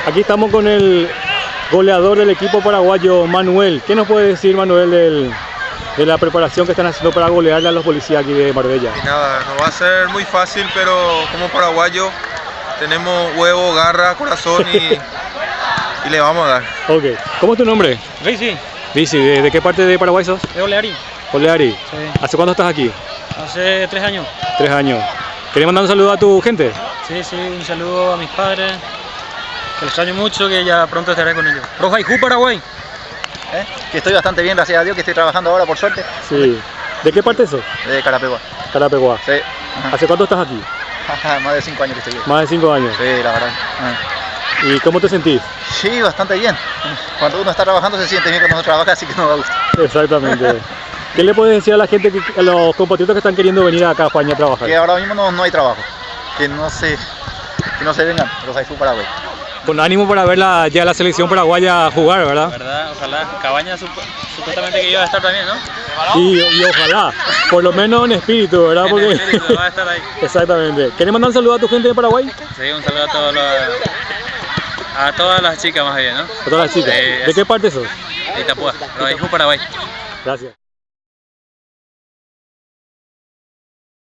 Aquí estamos con el goleador del equipo paraguayo, Manuel. ¿Qué nos puede decir, Manuel, de la preparación que están haciendo para golearle a los policías aquí de Marbella? Y nada, no va a ser muy fácil, pero como paraguayo tenemos huevo, garra, corazón y le vamos a dar. Ok. ¿Cómo es tu nombre? Risi, Dici, ¿de qué parte de Paraguay sos? de Oleari. Oleari. Sí. ¿Hace cuánto estás aquí? Hace 3 años. 3 años. ¿Querés mandar un saludo a tu gente? Sí, un saludo a mis padres, que los extraño mucho, que ya pronto estaré con ellos. Roja y Ju, Paraguay. Que estoy bastante bien, gracias a Dios, que estoy trabajando ahora por suerte. Sí. ¿De qué parte sos? De Carapeguá. Carapeguá. Sí. ¿Hace cuánto estás aquí? Más de 5 años que estoy aquí. Más de 5 años. Sí, la verdad. ¿Y cómo te sentís? Sí, bastante bien. Cuando uno está trabajando se siente bien cuando uno trabaja, así que no da gusto. Exactamente. ¿Qué le puedes decir a la gente, a los compatriotas que están queriendo venir acá a España a trabajar? Que ahora mismo no hay trabajo. Que no se vengan los Haifu Paraguay. Con ánimo para ver ya la selección paraguaya jugar, ¿verdad? ¿Verdad? Ojalá. Cabaña supuestamente que iba a estar también, ¿no? Y ojalá, por lo menos en espíritu, ¿verdad? En el espíritu, va a estar ahí. Exactamente. ¿Querés mandar un saludo a tu gente de Paraguay? Sí, un saludo a todas las chicas más bien, ¿no? A todas las chicas. Sí, ¿De qué parte sos? De Itapúa, Roja y Ju, Paraguay. Gracias.